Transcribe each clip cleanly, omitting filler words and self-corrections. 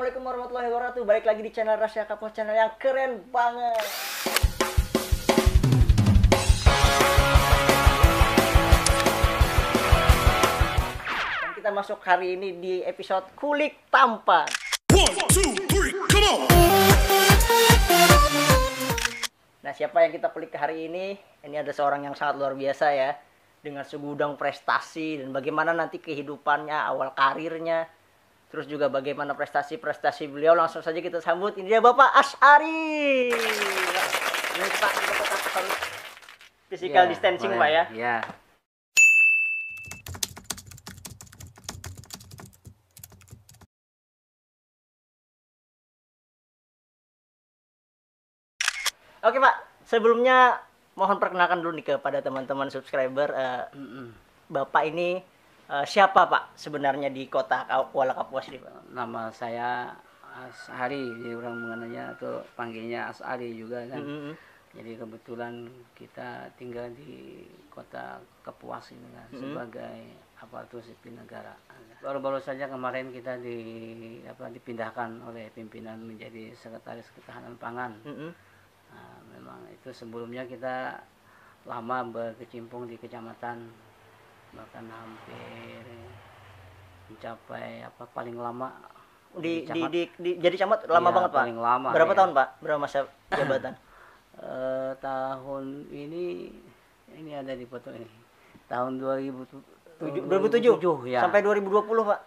Assalamualaikum warahmatullahi wabarakatuh. Balik lagi di channel Rasya Kapos, channel yang keren banget. Dan kita masuk hari ini di episode kulik tampan. 1, 2, 3, come on! Nah, siapa yang kita kulik hari ini? Ini ada seorang yang sangat luar biasa ya, dengan segudang prestasi dan bagaimana nanti kehidupannya, awal karirnya, terus juga bagaimana prestasi-prestasi beliau. Langsung saja kita sambut, ini dia Bapak Asy'ari. Ini Pak, kita tetap harus physical distancing Pak ya. Iya. Oke Pak, sebelumnya mohon perkenalkan dulu nih kepada teman-teman subscriber. Bapak ini siapa Pak sebenarnya di kota Kuala Kapuas ini Pak? Nama saya Asy'ari, jadi orang mengenalnya atau panggilnya Asy'ari juga kan. Jadi kebetulan kita tinggal di kota Kapuas ini kan, sebagai aparatur sipil negara. Baru-baru saja kemarin kita dipindahkan oleh pimpinan menjadi sekretaris ketahanan pangan. Nah, memang itu sebelumnya kita lama berkecimpung di kecamatan, bahkan hampir mencapai paling lama jadi camat lama Iya, banget Pak. paling lama, Berapa ya. tahun Pak? Berapa masa jabatan? Tahun ini ada di foto ini tahun 2007 ya. Sampai 2020 Pak.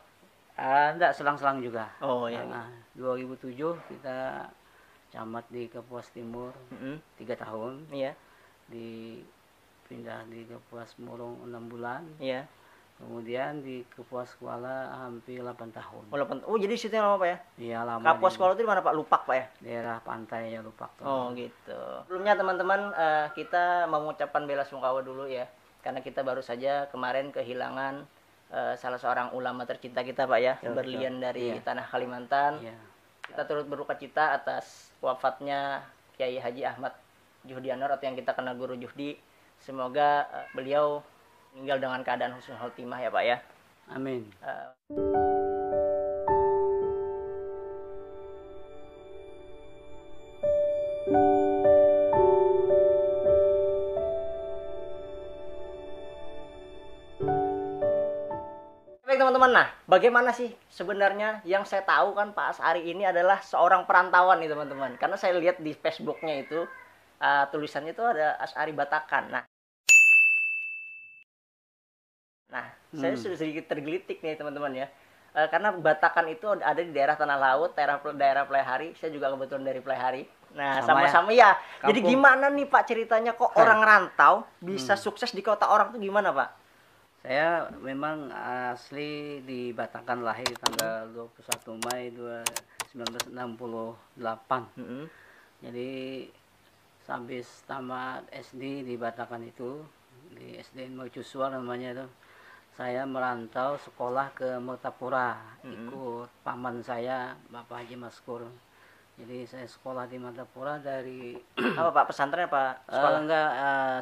Enggak, selang-selang juga. Oh ya. Nah, 2007 kita camat di Kapuas Timur 3 tahun, Iya. dipindah di Kapuas Murung 6 bulan, Iya. kemudian di Kapuas Kuala hampir 8 tahun. Oh, jadi situ yang lama Pak ya? Iya, lama. Kapuas di Kuala itu di mana Pak? Lupak Pak ya? daerah pantai ya, Lupak tuh. Oh gitu. Sebelumnya teman-teman, kita mau mengucapkan bela sungkawa dulu ya, karena kita baru saja kemarin kehilangan salah seorang ulama tercinta kita Pak ya, Betul, berlian dari iya. tanah Kalimantan. Iya. Kita turut berduka cita atas wafatnya Kiai Haji Ahmad Juhdi Anwar atau yang kita kenal Guru Juhdi. Semoga beliau meninggal dengan keadaan husnul khotimah ya Pak ya. Amin. Baik teman-teman, nah bagaimana sih sebenarnya yang saya tahu kan Pak Asy'ari ini adalah seorang perantauan nih teman-teman. Karena saya lihat di Facebooknya itu tulisannya itu ada Asy'ari Batakan. Nah saya sudah sedikit tergelitik nih teman-teman ya. Karena Batakan itu ada di daerah Tanah Laut, daerah Playhari. Saya juga kebetulan dari Playhari. Nah sama-sama ya. Jadi Kampung. gimana nih Pak ceritanya kok orang rantau bisa sukses di kota orang tuh gimana Pak? Saya memang asli di Batakan, lahir tanggal 21 Mei 1968. Jadi habis tamat SD di Batakan itu, di SD Mercusuar namanya itu, saya merantau sekolah ke Mertapura, ikut paman saya, Bapak Haji Maskur. Jadi saya sekolah di Mertapura dari Apa Pak, pesantren apa sekolah? enggak,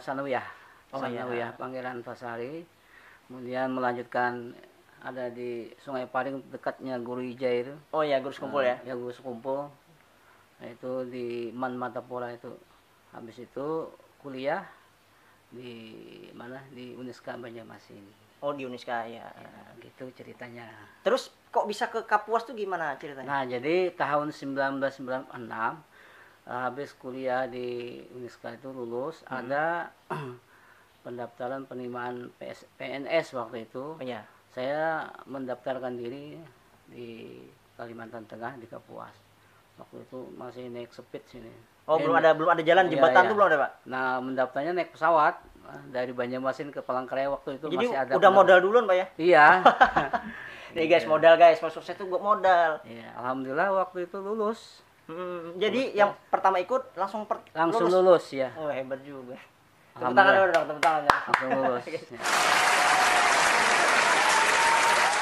Sanawiyah. Oh, iya. Sanawiyah Pangeran Antasari. Kemudian melanjutkan ada di Sungai Paring dekatnya Guru Ijai itu. Oh ya, Guru Sekumpul ya. Ya, Guru Sekumpul. Nah, itu di Mertapura itu. Habis itu kuliah di mana? Di Uniska Banjarmasin. Oh di Uniska ya. Ya, gitu ceritanya. Terus kok bisa ke Kapuas tuh gimana ceritanya? Nah, jadi tahun 1996 habis kuliah di Uniska itu lulus, ada pendaftaran penerimaan PNS waktu itu. Oh ya. Saya mendaftarkan diri di Kalimantan Tengah di Kapuas. Waktu itu masih naik sepit sini. Oh belum ada jalan Iya, jembatan iya. tuh belum ada Pak. Nah, mendaftarnya naik pesawat dari Banjarmasin ke Palangkaraya waktu itu. Jadi masih ada udah modal duluan Pak ya. Iya. Nih guys, modal guys, masuk saya tuh gua modal. Iya, alhamdulillah waktu itu lulus. Jadi yang pertama ikut langsung Lulus ya. Oh hebat juga. Tepuk Alhamdulillah. tangan dulu dong, tepuk tangan. Langsung lulus. Ya.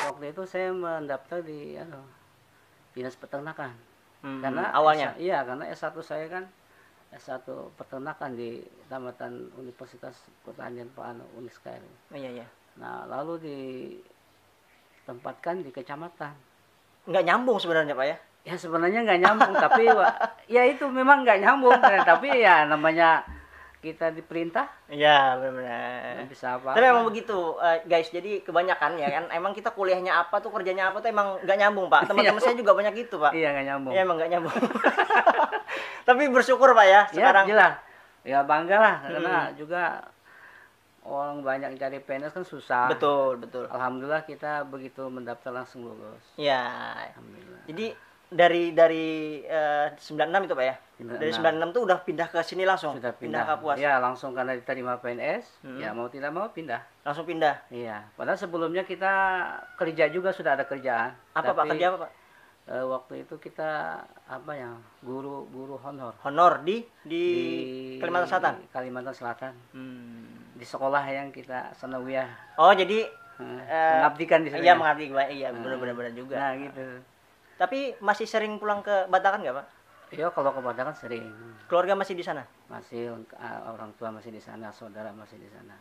Waktu itu saya mendaftar di Dinas Peternakan. Karena awalnya. karena S1 saya kan S1 peternakan di Tamatan Universitas Pertanian Pak Uniska. Oh, iya. Nah, lalu ditempatkan di kecamatan. Nggak nyambung sebenarnya Pak ya. Ya sebenarnya nggak nyambung, tapi ya itu memang nggak nyambung. Tapi ya namanya kita diperintah, Iya, benar-benar. nggak bisa apa. Tapi emang begitu, guys. Jadi kebanyakan ya kan, emang kita kuliahnya apa tuh, kerjanya apa tuh emang nggak nyambung, Pak. Teman-teman saya juga banyak gitu, Pak. Iya nggak nyambung. Iya, emang nggak nyambung. Tapi bersyukur, Pak ya, sekarang. Ya jelas. Ya bangga lah, karena juga orang banyak cari PNS kan susah. Betul, betul. Alhamdulillah kita begitu mendaftar langsung lulus. Iya. Alhamdulillah. Jadi dari 96 itu, Pak ya. 96. Dari 96 tuh udah pindah ke sini langsung. Sudah ke pindah. Kapuas. Ya langsung karena diterima PNS, ya mau tidak mau pindah. Langsung pindah. Iya. Padahal sebelumnya kita kerja juga sudah ada kerjaan. Apa, Pak? Kerja apa, Pak? Waktu itu kita apa ya, guru honor Honor di Kalimantan Selatan. Kalimantan Selatan. Hmm. Di sekolah yang kita sanawiyah Oh, jadi mengabdikan di sana. Iya, mengabdi. Iya, benar-benar juga. Nah, gitu. Tapi masih sering pulang ke Batangan nggak, Pak? Iya, kalau ke Batangan sering. Keluarga masih di sana? Masih orang tua masih di sana, saudara masih di sana.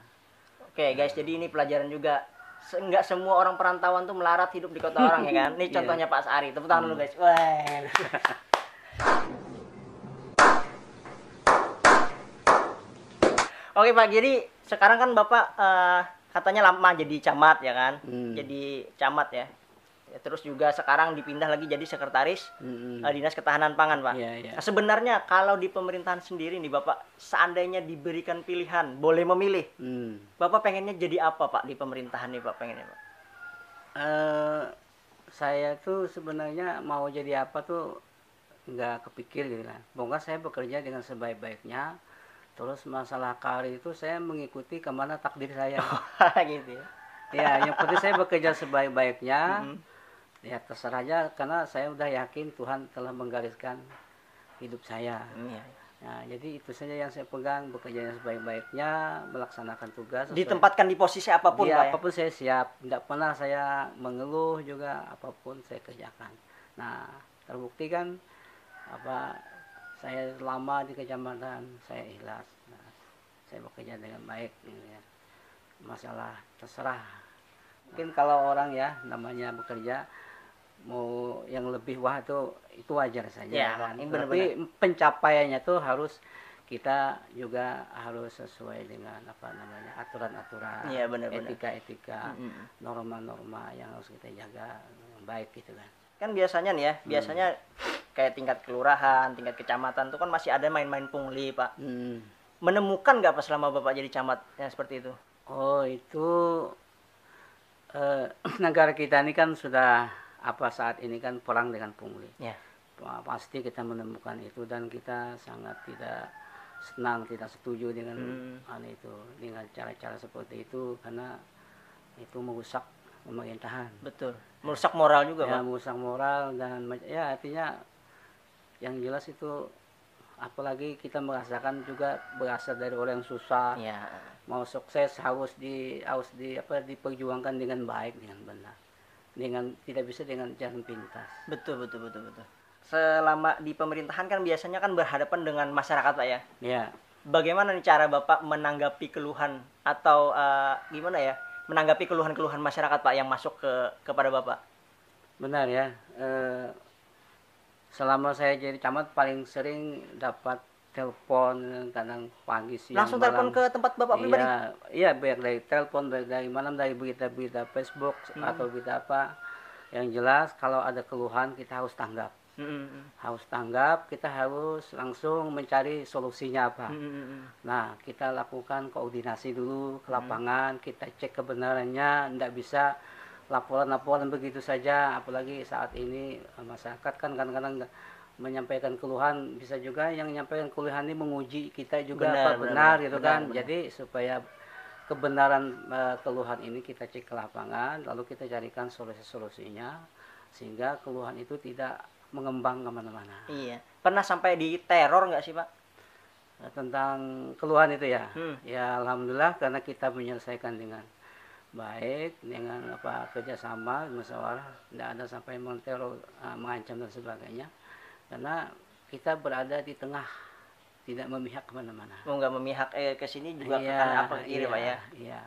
Oke, guys, jadi ini pelajaran juga. Nggak semua orang perantauan tuh melarat hidup di kota orang, ya kan? Ini contohnya Pak Asari. Tepuk tangan dulu, guys. Wah. Oke, Pak. Jadi sekarang kan Bapak katanya lama jadi camat, ya kan? Jadi camat ya. Terus juga sekarang dipindah lagi jadi sekretaris Dinas Ketahanan Pangan, Pak. Iya, iya. Nah, sebenarnya kalau di pemerintahan sendiri nih, Bapak, seandainya diberikan pilihan, boleh memilih, Bapak pengennya jadi apa, Pak, di pemerintahan nih, Pak, pengennya, Pak? Saya tuh sebenarnya mau jadi apa tuh nggak kepikir gitu kan. Pokoknya saya bekerja dengan sebaik-baiknya. Terus masalah karir itu saya mengikuti kemana takdir saya. Gitu ya. Ya, yang penting saya bekerja sebaik-baiknya. Ya terserah aja, karena saya udah yakin Tuhan telah menggariskan hidup saya. Nah, jadi itu saja yang saya pegang, bekerja yang sebaik-baiknya, melaksanakan tugas. Ditempatkan di posisi apapun, ya, Pak, ya? apapun saya siap. Tidak pernah saya mengeluh juga, apapun saya kerjakan. Nah, terbukti kan saya lama di kecamatan, saya ikhlas. Nah, saya bekerja dengan baik. Gitu ya. Masalah terserah. Mungkin kalau orang ya namanya bekerja mau yang lebih wah itu wajar saja Ya, kan. ini Tapi pencapaiannya tuh kita juga harus sesuai dengan aturan-aturan, Iya, benar-benar. etika-etika, norma-norma yang harus kita jaga yang baik gitu kan. Kan biasanya nih ya, biasanya kayak tingkat kelurahan, tingkat kecamatan tuh kan masih ada main-main pungli, Pak. Menemukan nggak pas selama Bapak jadi camat yang seperti itu? Oh, itu negara kita ini kan sudah saat ini kan perang dengan pungli. Ya. Pasti kita menemukan itu dan kita sangat tidak senang, tidak setuju dengan dengan cara-cara seperti itu, karena itu merusak pemerintahan. Betul. Merusak moral juga, Ya, Pak. merusak moral dan ya artinya yang jelas itu, apalagi kita merasakan juga berasal dari orang yang susah. Ya. Mau sukses harus diperjuangkan dengan baik, dengan benar. Tidak bisa dengan jalan pintas. Betul. Selama di pemerintahan kan biasanya kan berhadapan dengan masyarakat, Pak, ya. Ya. Bagaimana nih cara Bapak menanggapi keluhan atau gimana ya? Menanggapi keluhan-keluhan masyarakat, Pak, yang masuk kepada Bapak? Benar ya. Selama saya jadi camat paling sering dapat telepon, kadang pagi, siang, Langsung malam. telepon ke tempat Bapak pribadi? Iya, baik dari telepon, baik dari malam, dari berita-berita Facebook atau berita apa. Yang jelas kalau ada keluhan kita harus tanggap. Harus tanggap, kita harus langsung mencari solusinya apa. Nah, kita lakukan koordinasi dulu ke lapangan, kita cek kebenarannya, tidak bisa laporan-laporan begitu saja, apalagi saat ini masyarakat kan kadang-kadang menyampaikan keluhan, bisa juga yang menyampaikan keluhan ini menguji kita juga benar gitu kan. Jadi supaya kebenaran keluhan ini kita cek ke lapangan, lalu kita carikan solusi-solusinya sehingga keluhan itu tidak mengembang kemana-mana. Iya. Pernah sampai di teror nggak sih, Pak? Tentang keluhan itu ya? Ya alhamdulillah, karena kita menyelesaikan dengan baik, dengan kerjasama, musyawarah, tidak ada sampai menteror, mengancam dan sebagainya. Karena kita berada di tengah, tidak memihak kemana-mana. Nggak memihak ke sini juga ke kanan apa ke kiri, Pak, ya? Iya,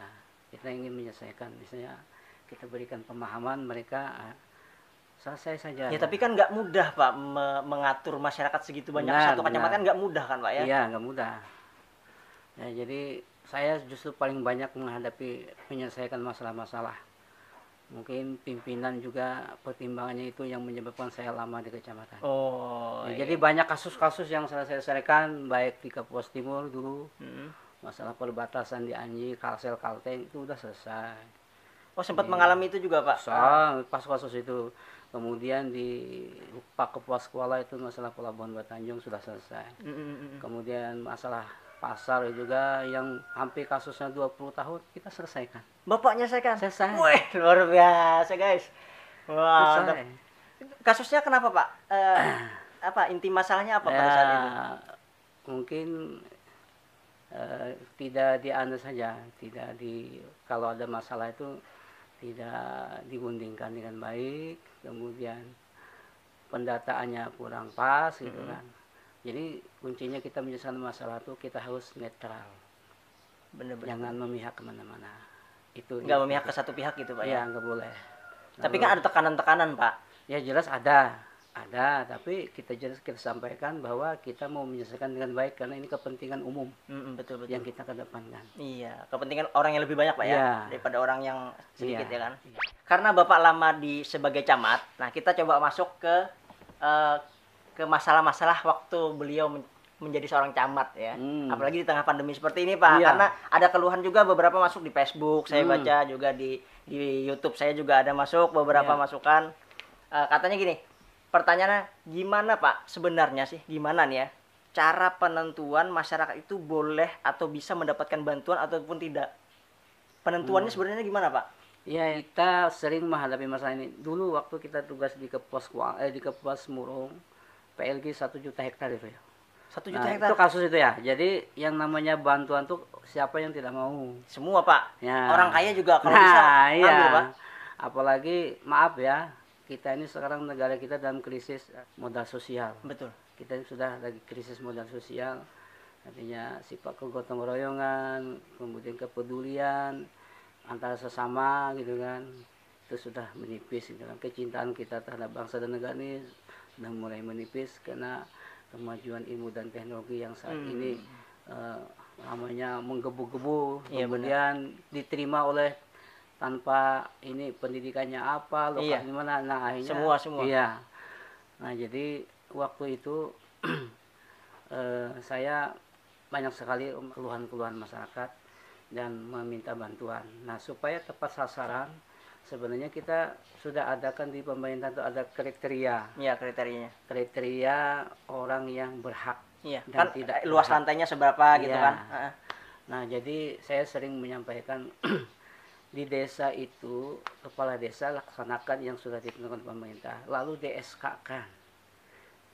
kita ingin menyelesaikan. Misalnya kita berikan pemahaman, mereka selesai saja. Ya tapi kan nggak mudah Pak mengatur masyarakat segitu banyak, Benar, satu kecamatan benar. nggak mudah kan Pak ya? Iya, nggak mudah. Ya, jadi saya justru paling banyak menghadapi menyelesaikan masalah-masalah. Mungkin pimpinan juga pertimbangannya itu yang menyebabkan saya lama di kecamatan. Oh, Ya, iya. jadi banyak kasus-kasus yang saya selesaikan baik di Kapuas Timur dulu, Mm. masalah perbatasan di Anji, Kalsel, Kalteng itu udah selesai. Oh sempat Iya. mengalami itu juga Pak? Pas kasus itu. Kemudian di Pak Kapuas Kuala itu masalah Pelabuhan Batanjung sudah selesai. Kemudian masalah pasar juga yang hampir kasusnya 20 tahun kita selesaikan. Bapaknya saya kan? Selesai. Wih, luar biasa guys. Wah, Selesai. kasusnya kenapa Pak? Apa inti masalahnya apa pada saat itu? Mungkin tidak dianu saja, kalau ada masalah itu tidak digundingkan dengan baik, kemudian pendataannya kurang pas gitu kan. Jadi kuncinya kita menyelesaikan masalah itu kita harus netral, Bener-bener. jangan memihak kemana-mana. Itu Nggak memihak ke satu pihak gitu Pak ya? ya, nggak boleh. Tapi kan ada tekanan-tekanan Pak. Ya jelas ada, tapi kita sampaikan bahwa kita mau menyelesaikan dengan baik karena ini kepentingan umum Betul-betul. yang kita kedepankan. Iya, kepentingan orang yang lebih banyak Pak ya, Iya. daripada orang yang sedikit Iya. ya kan. Karena Bapak lama sebagai camat, nah kita coba masuk ke masalah-masalah waktu beliau menjadi seorang camat ya. Apalagi di tengah pandemi seperti ini Pak, Iya. karena ada keluhan juga beberapa masuk di Facebook, saya baca juga di YouTube saya juga ada masuk beberapa Iya. masukan. Katanya gini, pertanyaannya gimana Pak sebenarnya sih, gimana nih ya cara penentuan masyarakat itu boleh atau bisa mendapatkan bantuan ataupun tidak? Penentuannya sebenarnya gimana Pak? Ya, kita sering menghadapi masalah ini. Dulu waktu kita tugas di Kapuas Murung, PLG 1 juta hektar itu ya. 1 juta Nah, hektar? itu kasus itu ya. Jadi yang namanya bantuan tuh siapa yang tidak mau? Semua Pak. Ya. Orang kaya juga kalau bisa iya. ambil Pak. Apalagi maaf ya, kita ini sekarang negara kita dalam krisis modal sosial. Betul. Kita ini sudah lagi krisis modal sosial. Artinya sifat kegotong royongan, kemudian kepedulian antara sesama gitu kan. Itu sudah menipis gitu kan. Kecintaan kita terhadap bangsa dan negara ini sudah mulai menipis karena kemajuan ilmu dan teknologi yang saat ini namanya menggebu-gebu, Iya, kemudian diterima oleh tanpa ini pendidikannya apa, lokal Iya. di mana, nah akhirnya Semua. iya. Nah jadi waktu itu saya banyak sekali keluhan-keluhan masyarakat dan meminta bantuan. Nah supaya tepat sasaran, sebenarnya kita sudah adakan di pemerintah itu ada kriteria Iya kriterianya. orang yang berhak Iya. dan Kan tidak luas berhak. lantainya seberapa gitu Iya. kan? Nah jadi saya sering menyampaikan di desa itu kepala desa laksanakan yang sudah ditentukan pemerintah, lalu di-SK-kan.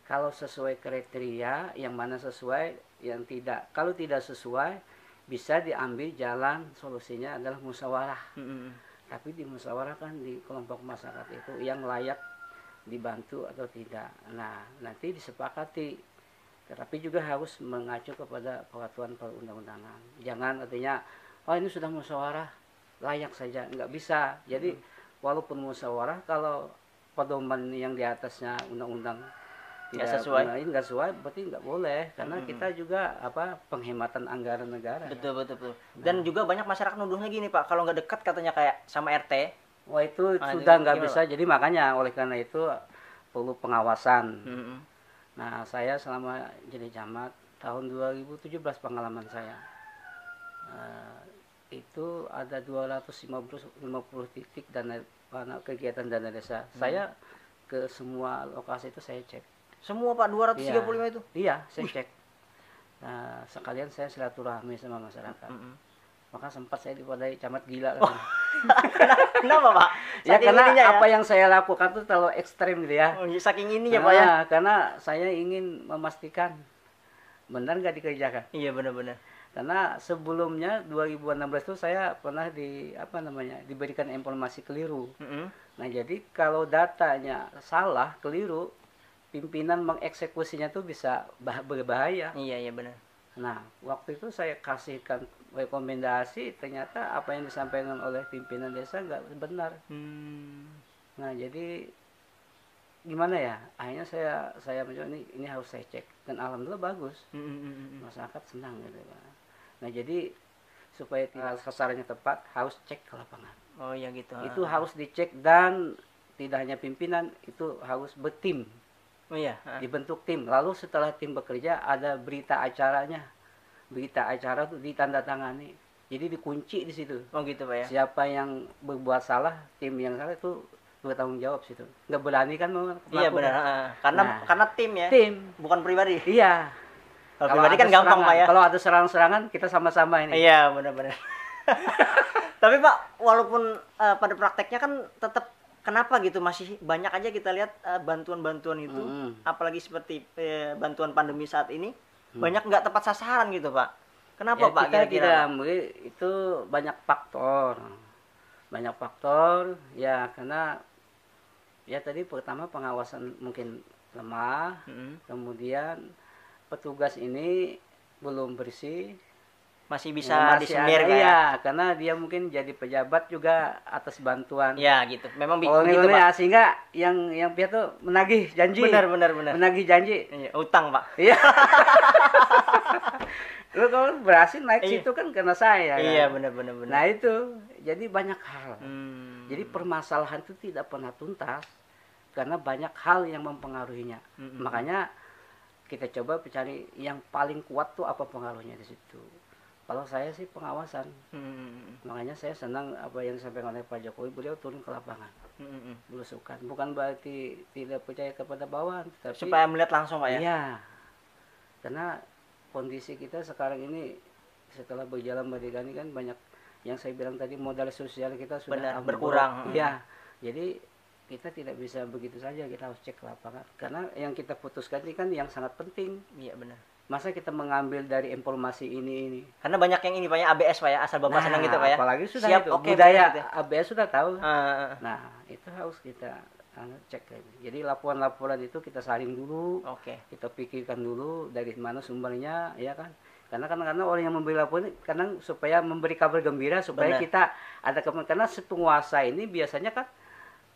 Kalau sesuai kriteria, yang mana sesuai, yang tidak. Kalau tidak sesuai, bisa diambil jalan solusinya adalah musyawarah. Tapi di musyawarah kan di kelompok masyarakat itu yang layak dibantu atau tidak. Nah, nanti disepakati. Tetapi juga harus mengacu kepada peraturan perundang-undangan. Jangan artinya, oh ini sudah musyawarah, layak saja. Nggak bisa. Jadi, walaupun musyawarah, kalau pedoman yang di atasnya undang-undang Nggak sesuai. nggak sesuai, berarti nggak boleh. Karena kita juga penghematan anggaran negara. Betul. Dan juga banyak masyarakat nuduhnya gini Pak, kalau nggak dekat katanya kayak sama RT. Wah itu Nah, sudah itu nggak gimana, bisa. Jadi makanya oleh karena itu perlu pengawasan. Mm-mm. Nah saya selama jadi camat tahun 2017 pengalaman saya itu ada 250 titik dana kegiatan dana desa. Saya ke semua lokasi itu saya cek. Semua Pak 235 itu. Iya saya cek. Nah sekalian saya silaturahmi sama masyarakat. Maka sempat saya dipadai camat gila kan. Kenapa Pak? Ya Saking karena ininya ya? apa yang saya lakukan itu terlalu ekstrim gitu ya. Oh, saking ininya Pak ya? Karena saya ingin memastikan benar nggak dikerjakan. Iya benar-benar. Karena sebelumnya 2016 itu saya pernah diberikan informasi keliru. Nah jadi kalau datanya salah, keliru, pimpinan mengeksekusinya tuh bisa berbahaya. Iya benar. Nah waktu itu saya kasihkan rekomendasi, ternyata apa yang disampaikan oleh pimpinan desa nggak benar. Nah jadi gimana ya, akhirnya saya mencoba ini harus saya cek, dan alhamdulillah bagus, masyarakat senang gitu Pak. Nah jadi supaya tidak sasarannya tepat harus cek ke lapangan. Oh iya gitu. Itu harus dicek, dan tidak hanya pimpinan, itu harus bertim, Oh iya. dibentuk tim. Lalu setelah tim bekerja ada berita acaranya, berita acara tuh ditandatangani, jadi dikunci di situ. Oh gitu Pak ya. Siapa yang berbuat salah, tim yang salah itu bertanggung jawab situ. Nggak berani kan mau Iya benar. Karena Nah, karena tim ya. tim. Bukan pribadi. Iya. Kalau pribadi kan ada gampang Pak ya. Kalau ada serang-serangan kita sama-sama ini. Iya benar-benar. Tapi Pak, walaupun pada prakteknya kan tetap kenapa gitu masih banyak aja kita lihat bantuan-bantuan itu, apalagi seperti bantuan pandemi saat ini banyak nggak tepat sasaran gitu Pak. Kenapa Ya, Pak? kita Kira-kira, tidak Pak? itu banyak faktor ya, karena ya tadi pertama pengawasan mungkin lemah, kemudian petugas ini belum bersih, Masih bisa masih disemir ada, Pak ya? ya, karena dia mungkin jadi pejabat juga atas bantuan. Ya gitu. Memang Oh, begitu Pak. ya, sehingga yang pihak tuh menagih janji. Benar. Menagih janji. Iya, utang Pak. Iya. Lu kalau berhasil naik Iya. situ kan karena saya kan. Iya benar. Nah itu, jadi banyak hal. Hmm. Jadi permasalahan itu tidak pernah tuntas karena banyak hal yang mempengaruhinya. Makanya kita coba mencari yang paling kuat tuh apa pengaruhnya di situ. Kalau saya sih pengawasan. Makanya saya senang apa yang disampaikan oleh Pak Jokowi, beliau turun ke lapangan. Belusukan. Bukan berarti tidak percaya kepada bawahan, tapi Supaya melihat langsung Pak ya. iya. Karena kondisi kita sekarang ini setelah berjalan berdekani kan banyak yang saya bilang tadi, modal sosial kita sudah Benar, ambruk. berkurang. Iya. Jadi kita tidak bisa begitu saja, kita harus cek ke lapangan. Karena yang kita putuskan ini kan yang sangat penting. Iya benar. Masa kita mengambil dari informasi ini. Karena banyak yang ini Pak ya, ABS Pak ya, asal Bapak senang gitu Pak ya. Apalagi sudah Siap, itu oke, budaya benar gitu ya. ABS sudah tahu. Ah, Nah, itu harus kita cek. Jadi laporan-laporan itu kita saring dulu. Oke. Kita pikirkan dulu dari mana sumbernya, ya kan? Karena kadang-kadang orang yang memberi laporan kadang supaya memberi kabar gembira supaya Benar. kita ada karena si penguasa ini biasanya kan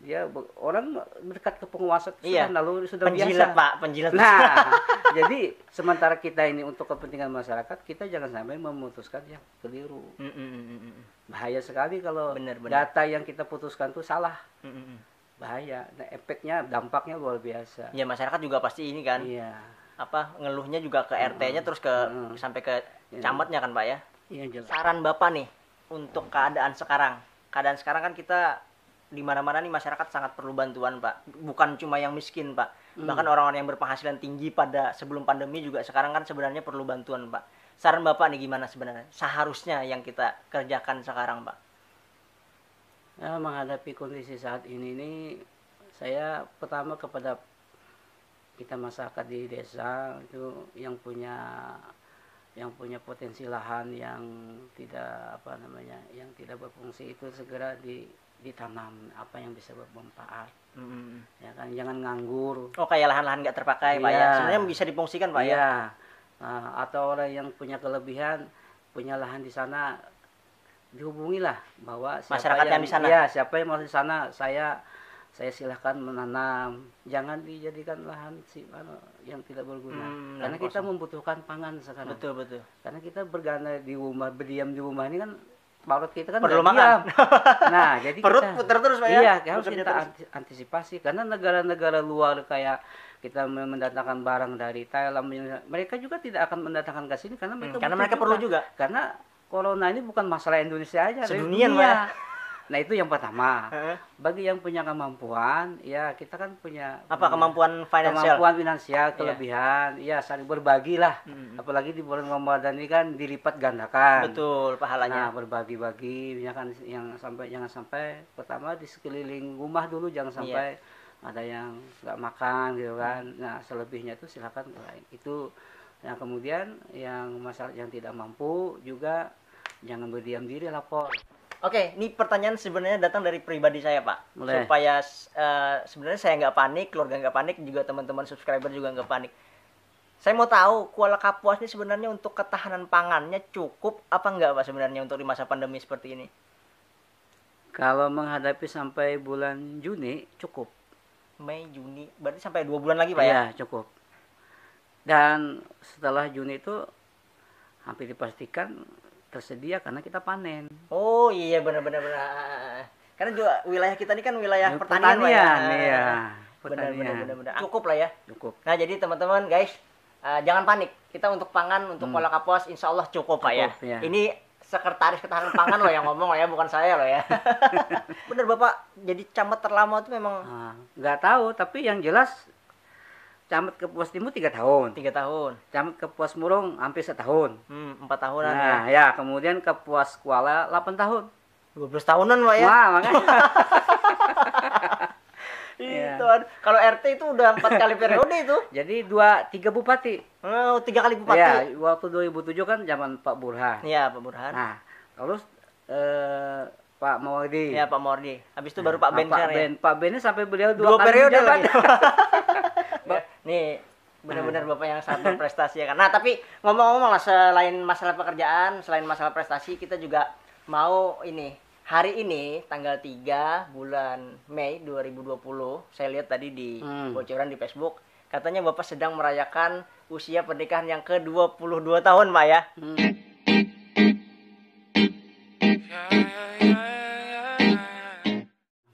dia orang dekat ke penguasa itu Iya. sudah Penjilat biasa. Pak, penjilat. Nah, jadi sementara kita ini untuk kepentingan masyarakat, kita jangan sampai memutuskan yang keliru. Bahaya sekali kalau Benar. data yang kita putuskan itu salah. Bahaya. Nah, efeknya, dampaknya luar biasa. Ya masyarakat juga pasti ini kan. Iya. Apa ngeluhnya juga ke RT-nya terus ke sampai ke camatnya kan Pak ya. Iya jelas. Saran Bapak nih untuk keadaan sekarang. Keadaan sekarang kan kita di mana-mana nih masyarakat sangat perlu bantuan Pak. Bukan cuma yang miskin Pak. Bahkan orang-orang yang berpenghasilan tinggi pada sebelum pandemi juga sekarang kan sebenarnya perlu bantuan Pak. Saran Bapak nih gimana sebenarnya? Seharusnya yang kita kerjakan sekarang Pak. Ya, menghadapi kondisi saat ini saya pertama kepada kita masyarakat di desa itu yang punya potensi lahan yang tidak yang tidak berfungsi itu segera ditanam apa yang bisa bermanfaat. Ya kan, jangan nganggur. Oh kayak lahan-lahan nggak terpakai Pak ya. Iya. Sebenarnya bisa difungsikan Pak ya. Iya. Atau orang yang punya kelebihan, punya lahan di sana, dihubungilah bahwa Masyarakat yang di sana. Iya, siapa yang mau di sana, saya silahkan menanam. Jangan dijadikan lahan yang tidak berguna. Karena kita membutuhkan pangan sekarang. Betul. Karena kita berdiam di rumah ini kan perut kita kan Perlu nggak makan. diam. Nah, jadi Perut kita putar terus Pak ya. iya, harus Bekerja kita terus. antisipasi karena negara-negara luar kayak kita mendatangkan barang dari Thailand, mereka juga tidak akan mendatangkan ke sini karena mereka Karena butuh mereka perlu juga. Karena corona ini bukan masalah Indonesia aja, dari Sedunia, Pak. dunia. Nah, itu yang pertama. Heeh. Bagi yang punya kemampuan, ya kita kan punya Apa kemampuan finansial? kemampuan finansial, kelebihan, ya saling berbagi lah. Apalagi di bulan Ramadan ini kan dilipat gandakan. Betul, pahalanya. Nah, berbagi-bagi, jangan sampai pertama di sekeliling rumah dulu jangan sampai ada yang nggak makan gitu kan. Nah, selebihnya itu silakan lain. Itu yang kemudian yang masalah yang tidak mampu juga jangan berdiam diri, lapor. Oke, ini pertanyaan sebenarnya datang dari pribadi saya Pak. Boleh. Supaya sebenarnya saya nggak panik, keluarga nggak panik, juga teman-teman subscriber juga nggak panik. Saya mau tahu Kuala Kapuas ini sebenarnya untuk ketahanan pangannya cukup apa enggak Pak sebenarnya untuk di masa pandemi seperti ini? Kalau menghadapi sampai bulan Juni cukup. Mei, Juni, berarti sampai 2 bulan lagi Pak ya? Iya, cukup. Dan setelah Juni itu hampir dipastikan tersedia karena kita panen. Oh iya benar-benar. Karena juga wilayah kita ini kan wilayah pertanian Pak ya. Iya. Benar. Cukup lah ya. Cukup. Nah jadi teman-teman guys, jangan panik. Kita untuk pangan, untuk pola kapuas, insya Allah cukup Pak ya. Ya. Ini sekretaris ketahanan pangan loh yang ngomong loh ya, bukan saya loh ya. Bener Bapak, jadi camat terlama itu memang Nggak tahu, tapi yang jelas Camat Kapuas Timur 3 tahun. 3 tahun. Camat Kapuas Murung hampir setahun. 4 tahunan ya. Nah, ya, kemudian Kapuas Kuala 8 tahun. 12 tahunan Pak ya. Wah, makanya. Itu kalau RT itu udah 4 kali periode itu. Jadi 3 bupati. Oh, 3 kali bupati. Ya, waktu 2007 kan zaman Pak Burhan. Iya, Pak Burhan. Nah, terus Pak Mawardi. Iya, Pak Mawardi. Habis itu baru Pak Ben Pak sekarang ya. Ben. Pak Bennya sampai beliau 2 2 kali periode menjabat. lagi. Nih, benar-benar Bapak yang sangat berprestasi ya kan. Nah, tapi ngomong-ngomong lah, selain masalah pekerjaan, selain masalah prestasi, kita juga mau ini. Hari ini tanggal 3 bulan Mei 2020, saya lihat tadi di bocoran di Facebook, katanya Bapak sedang merayakan usia pernikahan yang ke-22 tahun, Pak ya.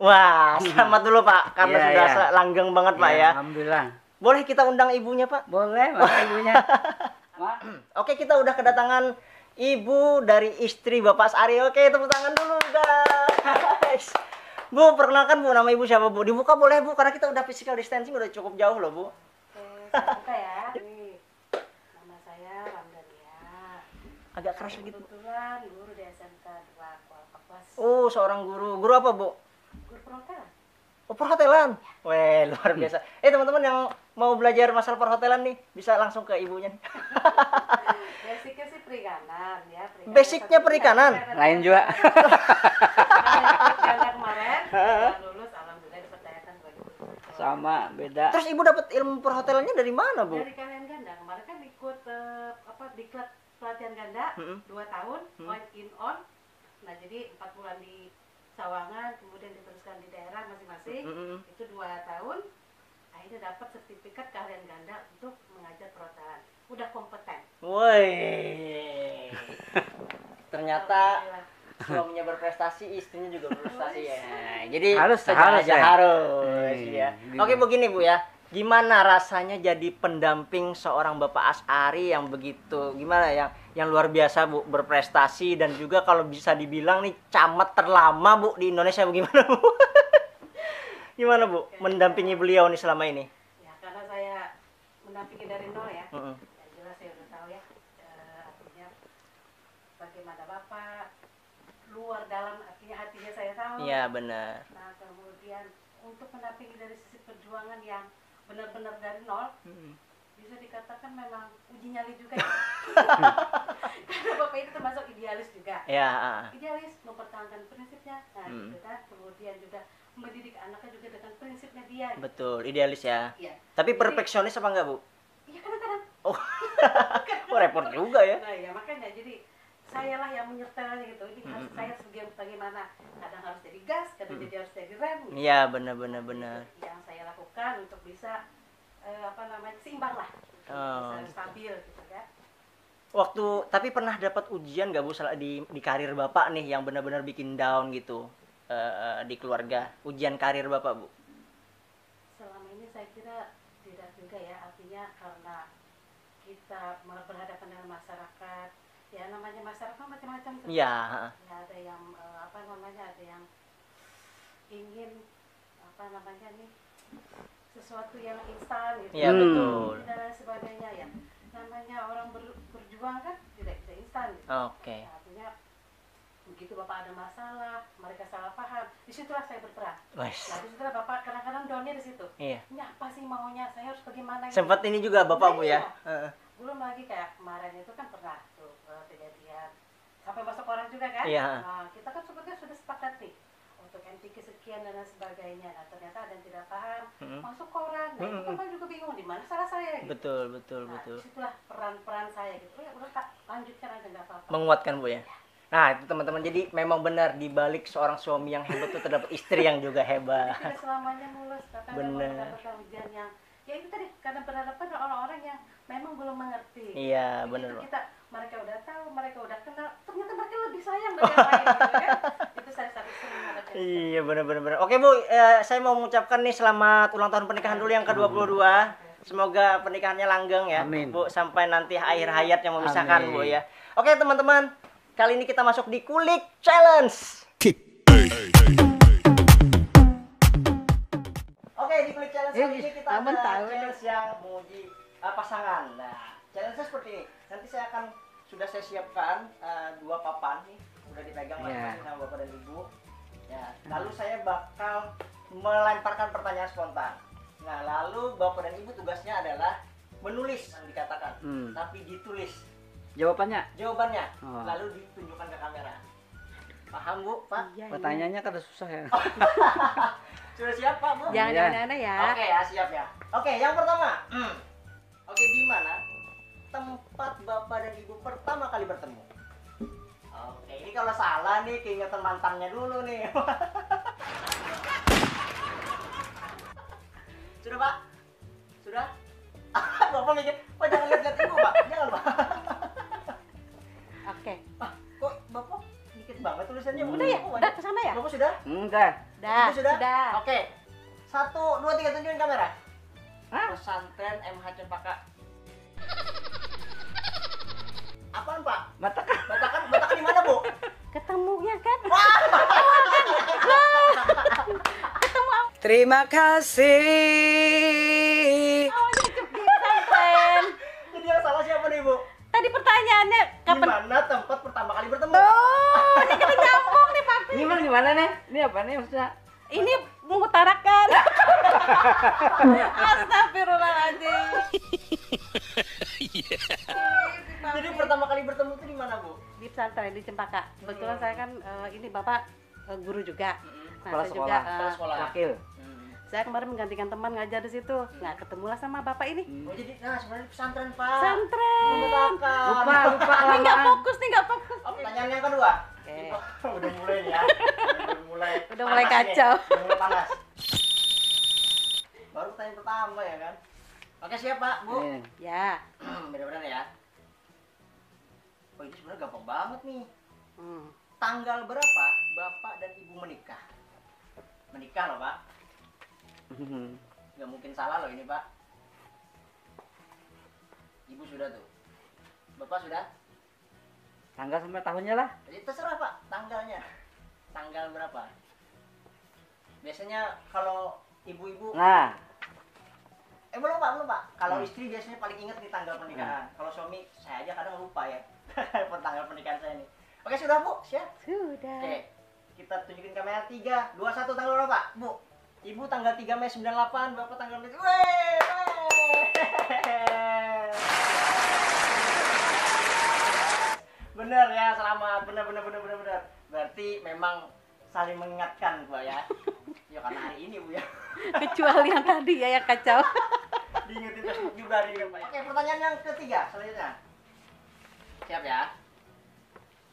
Wah, selamat dulu Pak, karena sudah langgeng banget Pak ya. Alhamdulillah. Boleh kita undang ibunya Pak? Boleh, Mas, ibunya. Oke, kita udah kedatangan ibu dari istri Bapak Asari. Oke, tepuk tangan dulu guys. Bu, perkenalkan Bu, nama ibu siapa Bu? Dibuka boleh Bu, karena kita udah physical distancing udah cukup jauh loh Bu. Oke, saya buka ya. Nih, nama saya Ramdania. Agak keras sedikit. Kebetulan guru di SMK 2 Kuala Kapuas. Oh, seorang guru. Guru apa Bu? Guru perhotelan. Oh, perhotelan. Weh, luar biasa. Teman-teman yang mau belajar masalah perhotelan nih, bisa langsung ke ibunya nih. Basicnya sih perikanan ya. Basicnya perikanan? Lain juga. Ganda kemarin, setelah lulus, alhamdulillah dipercayakan sebagai guru. Sama, beda. Terus ibu dapat ilmu perhotelannya dari mana Bu? Dari kalian ganda, kemarin kan ikut diklat pelatihan ganda 2 tahun, on in on. Nah jadi 4 bulan di Sawangan, kemudian diteruskan di daerah masing-masing, itu 2 tahun. Akhirnya dapat sertifikat keahlian ganda untuk mengajar perhotelan. Udah kompeten. Woi. Ternyata suaminya berprestasi, istrinya juga berprestasi ya. Jadi harus ya. Oke begini Bu ya. Gimana rasanya jadi pendamping seorang Bapak Asari yang begitu gimana yang luar biasa Bu, berprestasi dan juga kalau bisa dibilang nih camat terlama Bu di Indonesia, bagaimana Bu? Gimana Bu mendampingi beliau nih selama ini? Ya karena saya mendampingi dari nol ya. Yang jelas saya udah tahu ya, artinya bagaimana Bapak luar dalam artinya hatinya saya tahu. Iya benar. Nah kemudian untuk mendampingi dari sisi perjuangan yang benar-benar dari nol, bisa dikatakan memang uji nyali juga ya. Karena Bapak itu termasuk idealis juga. Ya. Idealis mempertahankan prinsipnya, nah gitu kan. Kemudian juga mendidik anaknya juga dengan prinsipnya dia. Betul, idealis ya. Iya. Tapi perfeksionis apa enggak Bu? Iya kadang-kadang. Oh, repot juga ya. Nah ya makanya jadi sayalah yang menyertanya gitu. Ini harus saya bagaimana. Kadang harus jadi gas, kadang jadi harus jadi rem. Gitu. Iya benar. Yang saya lakukan untuk bisa seimbang lah, bisa stabil gitu ya. Tapi pernah dapat ujian nggak Bu di karir Bapak nih yang benar-benar bikin down gitu di keluarga? Ujian karir Bapak Bu? Selama ini saya kira tidak juga ya, artinya karena kita berhadapan dengan masyarakat, ya namanya masyarakat macam-macam. Iya. Ya, ada yang ada yang ingin sesuatu yang instan gitu. Iya betul. Dan lain sebagainya ya. Namanya orang berjuang kan tidak bisa instan gitu. Oke. Nah, artinya begitu Bapak ada masalah, mereka salah paham, disitulah saya berperan. Nah, disitulah Bapak kadang-kadang downnya di situ. Iya. Ini apa sih maunya? Saya harus bagaimana? Sempat ini juga Bapak Bu ya. Belum lagi kayak kemarin itu kan pernah tuh kejadian sampai masuk koran juga kan? Iya. Nah, kita kan sebetulnya sudah sepakat nih untuk NTK sekian dan lain sebagainya. Nah, ternyata ada yang tidak paham, masuk koran. Nah, itu kan juga bingung di mana salah saya gitu. Betul. Nah, disitulah peran-peran saya gitu. Ya udah Kak, lanjutkan aja nggak apa-apa. Menguatkan Bu ya. Nah, itu teman-teman. Jadi memang benar di balik seorang suami yang hebat itu terdapat istri yang juga hebat. Tidak selamanya mulus, kadang Bener. mendapatkan ujian yang ya itu tadi kadang berhadapan dengan orang-orang yang memang belum mengerti. Iya, Begitu bener, Pak. kita mereka udah tahu, mereka udah kenal, ternyata mereka lebih sayang dari yang lain gitu kan. Itu saya sering hadapin. Iya, benar. Oke, Bu, saya mau mengucapkan nih selamat ulang tahun pernikahan dulu yang ke-22. Semoga pernikahannya langgeng ya, Amin. Bu, sampai nanti akhir hayat yang memisahkan, Amin. Bu ya. Oke, teman-teman. Kali ini kita masuk di Kulik Challenge. Oke, di Kulik Challenge kali ini kita Aman ada tahu. challenge yang menguji pasangan. Nah, challenge-nya seperti ini. Nanti sudah saya siapkan 2 papan nih, udah dipegang masing-masing sama Bapak dan Ibu. Ya, lalu saya bakal melemparkan pertanyaan spontan. Nah, lalu Bapak dan Ibu tugasnya adalah menulis yang dikatakan, tapi ditulis Jawabannya? jawabannya, Oh. lalu ditunjukkan ke kamera. Paham, Bu? Pak? Iya, Pertanyaannya kan susah ya. Sudah siap, Pak, Bu? Jangan Iya. aneh-aneh ya. Oke ya, siap ya. Oke, yang pertama. Oke, di mana tempat Bapak dan Ibu pertama kali bertemu? Oke, ini kalau salah nih keingetan mantannya dulu nih. Sudah, Pak? Sudah? Bapak mikir, Pak jangan lihat-lihat Ibu, Pak. Jangan, Pak. Oke. Kok Bapak dikit banget tulisannya? Udah ya? Udah ke sana ya? Bapak sudah? Enggak. Udah. Ibu sudah? Sudah. Oke. 1, 2, 3 tunjukin kamera. Hah? Pesantren MH Cempaka. Apaan, Pak? Matakan. Batakan di mana, Bu? Ketemunya kan? Terima kasih. Pesantren. Jadi yang salah siapa nih, Bu? Tadi pertanyaannya Di kapan? mana tempat pertama kali bertemu? Oh, ini kita nyambung nih, Papi. Gimana nih? Ini apa nih maksudnya? Ini mengutarakan. Astagfirullahaladzim. Jadi pertama kali bertemu itu di mana, Bu? Di pesantren di Cempaka. Kebetulan saya kan ini Bapak guru juga. Nah, Kepala saya sekolah. juga Kepala sekolah. Wakil. saya kemarin menggantikan teman ngajar di situ. Nah, ketemulah sama Bapak ini. Oh, jadi sebenarnya di pesantren, Pak. Pesantren. Membetakan. Lupa Ini nggak lamaan. fokus nih, nggak fokus. Oke, pertanyaan yang kedua. Oke. Oh, udah mulai nih ya. Udah mulai panas nih. kacau. Udah mulai panas. Baru pertanyaan pertama ya kan? Oke, siap, Pak, Bu. Nih. Ya. Bener-bener ya. Oh, ini sebenarnya gampang banget nih. Hmm. Tanggal berapa Bapak dan Ibu menikah? Menikah loh, Pak. Nggak mungkin salah loh ini, Pak. Ibu sudah tuh. Bapak sudah? Tanggal sampai tahunnya lah. Jadi terserah, Pak, tanggalnya. Tanggal berapa? Biasanya kalau ibu-ibu Nah, belum, Pak. Kalau istri biasanya paling ingat nih tanggal pernikahan. Kalau suami saya aja kadang lupa ya. Tanggal pernikahan saya nih. Oke, sudah, Bu? Siap? Sudah. Oke. Kita tunjukin kamera 3, 2, 1 tanggal berapa, Pak? Bu. Ibu tanggal 3 Mei 98, Bapak tanggal 3. Bener ya, selamat. Bener. Berarti memang saling mengingatkan, Bu ya. Ya karena hari ini, Bu ya. Kecuali yang tadi ya yang kacau. Diingetin Facebook juga hari ini, Pak. Oke, pertanyaan yang ketiga selanjutnya. Siap ya?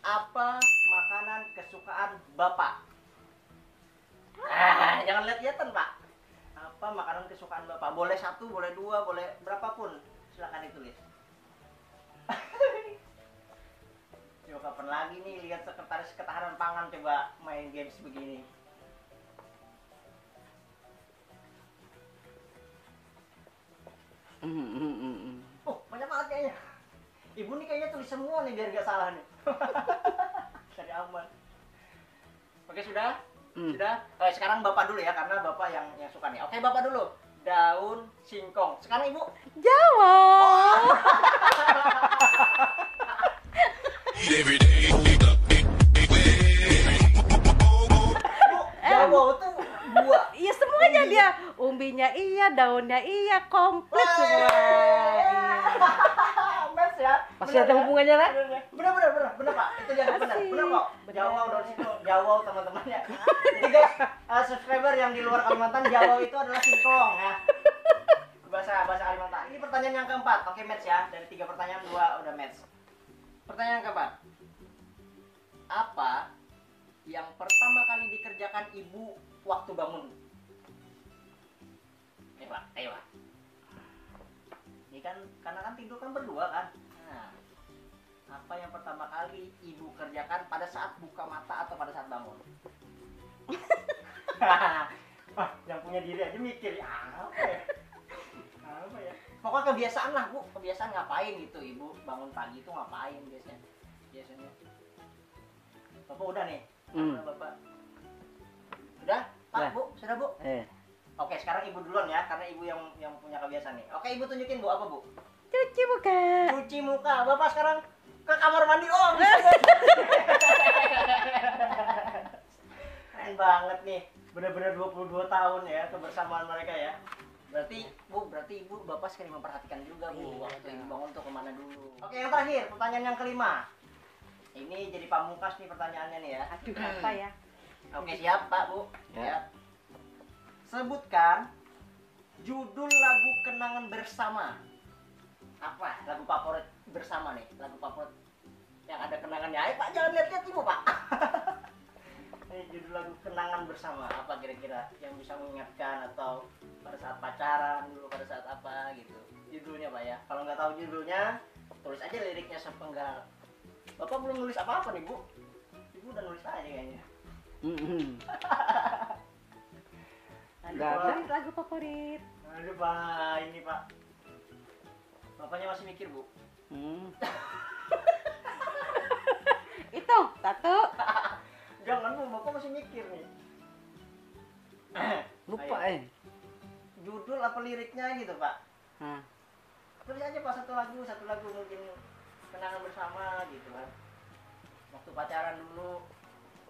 Apa makanan kesukaan Bapak? Jangan lihat-lihatan, Pak. Apa makanan kesukaan Bapak? Boleh 1, boleh 2, boleh berapapun. Silakan ditulis. Yo, kapan lagi nih lihat sekretaris ketahanan pangan coba main games begini. Oh, banyak banget kayaknya. Ibu nih kayaknya tulis semua nih biar gak salah nih. Cari aman. Oke, sudah? Sudah? Sekarang Bapak dulu ya, karena Bapak yang suka nih. Oke, Bapak dulu. Daun singkong. Sekarang Ibu. Jawab. Every day. Bu, Jawa tuh buah. Iya semuanya dia. Umbinya iya, daunnya iya, komplit semua. Mas ya. masih ada hubungannya lah. Bener, Pak. Itu jangan bener. Masih. Bener kok. Bener. Jawa udah situ. Jawa teman-temannya. Jadi guys, subscriber yang di luar Kalimantan, Jawa itu adalah singkong ya. Bahasa Kalimantan. Ini pertanyaan yang keempat. Oke, match ya. Dari 3 pertanyaan 2 udah match. Pertanyaan yang keempat. apa yang pertama kali dikerjakan ibu waktu bangun? Pak, ayo Pak. Ini kan karena kan tidur kan berdua kan. Nah, apa yang pertama kali ibu kerjakan pada saat buka mata atau pada saat bangun? Wah, yang punya diri aja mikir ya apa ya? Apa ya? Pokoknya kebiasaan lah Bu, kebiasaan ngapain gitu ibu bangun pagi itu ngapain biasanya? Biasanya. Bapak udah nih? Udah, Bapak. Sudah? Pak, Udah. Bu, sudah Bu? Oke, sekarang ibu duluan ya, karena ibu yang punya kebiasaan nih. Oke, ibu tunjukin Bu apa Bu? Cuci muka. Cuci muka. Bapak sekarang ke kamar mandi. Oh, bisa. Keren banget nih. Benar-benar 22 tahun ya kebersamaan mereka ya. Berarti ibu bapak sekali memperhatikan juga Bu waktu ibu bangun tuh kemana dulu. Oke, yang terakhir pertanyaan yang kelima. Ini jadi pamungkas nih pertanyaannya nih ya. Aduh, apa ya? Oke, siap Pak Bu. Ya. Siap. Sebutkan judul lagu kenangan bersama. Apa lagu favorit bersama nih? Lagu favorit yang ada kenangannya. Ayo Pak, jangan lihat-lihat ibu Pak. Ini judul lagu kenangan bersama. Apa kira-kira yang bisa mengingatkan atau pada saat pacaran dulu, pada saat apa gitu? Judulnya Pak ya. Kalau nggak tahu judulnya, tulis aja liriknya sepenggal. Bapak belum nulis apa-apa nih Bu. Ibu udah nulis aja kayaknya. Lagu favorit. Aduh Pak, ini Pak. Bapaknya masih mikir Bu. Itu, satu. Jangan Bu, Bapak masih mikir nih. Lupa Ayo. Judul apa liriknya gitu Pak. Tulis aja Pak satu lagu mungkin kenangan bersama gitu kan. Waktu pacaran dulu,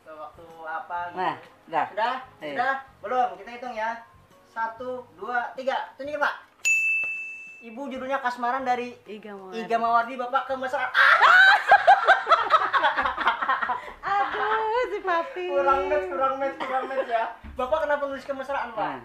ke waktu apa gitu. Nah, dah. Sudah? Ayo. Sudah? Belum, kita hitung ya. 1, 2, 3. Tunjukin Pak. Ibu judulnya Kasmaran dari Iga Mawardi, Bapak kemesraan. Aduh, si papi. Kurang match ya. Bapak kenapa nulis kemesraan Pak? Nah.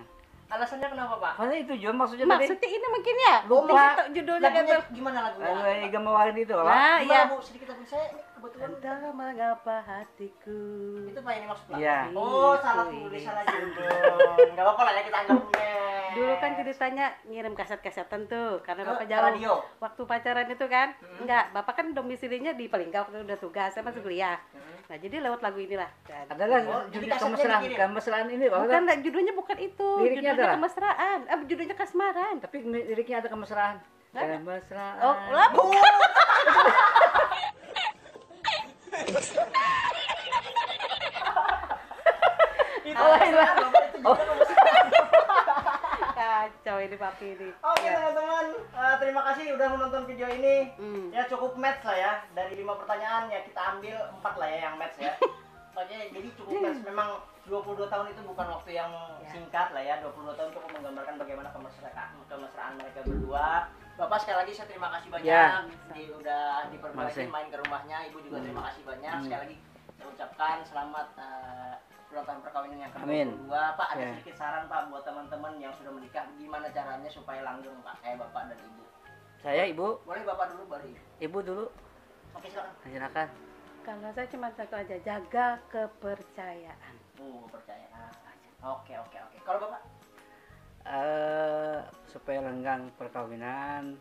Alasannya kenapa Pak? Mana itu John maksudnya tadi? Maksudnya ini mungkin ya? Lupa. Itu judulnya Lagunya gitu. gimana lagunya? Lagu Iga Mawardi itu apa? Nah, Gimana, iya. Bu, sedikit lagu saya ini kebetulan. Entah mengapa hatiku. Itu Pak ini maksud Pak? Iya. Oh, salah Itu tulis, ini. salah judul. Enggak apa-apa lah ya kita anggapnya. Dulu kan ceritanya ngirim kaset-kasetan tuh karena Ke bapak jauh. radio? Waktu pacaran itu kan, enggak, bapak kan domisilinya di Palingga waktu udah tugas, saya masih kuliah. Nah jadi lewat lagu inilah. Kan. Adalah Oh, jadi judul kasetnya dikirim? kemesraan ini Pak. Bukan, judulnya bukan itu. Liriknya Judulnya adalah? kemesraan. Judulnya kasmaran. Tapi liriknya ada kemesraan. Nggak ada. Kemesraan. Oh, lah. Itu Oh, kemesraan, Bapak itu juga kemesraan. Kacau ini papi ini. Oke teman-teman, terima kasih udah menonton video ini. Ya cukup match lah ya. Dari 5 pertanyaan ya kita ambil 4 lah ya yang match ya. Oke, jadi cukup match. Memang 22 tahun itu bukan waktu yang singkat lah ya. 22 tahun cukup menggambarkan bagaimana kemesraan mereka berdua. Bapak sekali lagi saya terima kasih banyak. Ya. Udah diperbolehkan Makasih. main ke rumahnya. Ibu juga terima kasih banyak. Sekali lagi saya ucapkan selamat ulang tahun perkawinan yang Amin. ke-22. Pak, ada Ya. sedikit saran Pak buat teman-teman yang sudah menikah, gimana caranya supaya langgeng Pak, kayak Bapak dan Ibu. Saya Ibu, Boleh Bapak dulu baru Ibu. Ibu dulu. Oke, silakan. Silakan. Kalau saya cuma satu aja, jaga kepercayaan. Percaya. Oke. Kalau Bapak? Supaya lenggang perkawinan,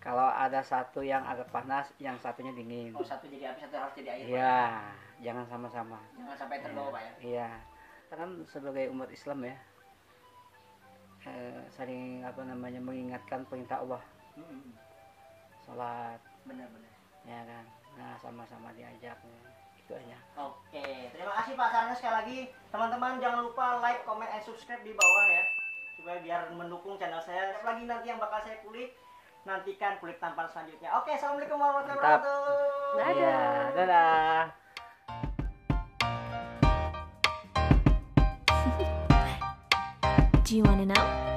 kalau ada satu yang agak panas, yang satunya dingin. Oh, satu jadi api, satu harus jadi air. Pak. Iya, jangan sama-sama. Jangan sampai terbawa Pak ya. Iya, kita kan sebagai umat Islam ya, saling mengingatkan perintah Allah, sholat, Benar-benar. ya kan. Nah, sama-sama diajak, itu aja. Oke, terima kasih Pak sarannya sekali lagi. Teman-teman jangan lupa like, comment, and subscribe di bawah ya. Supaya biar mendukung channel saya. Lagi nanti yang bakal saya kulik. Nantikan kulik tampan selanjutnya. Oke, assalamualaikum warahmatullahi Mantap. wabarakatuh. Dadah. Iya, dadah. Do you want to know?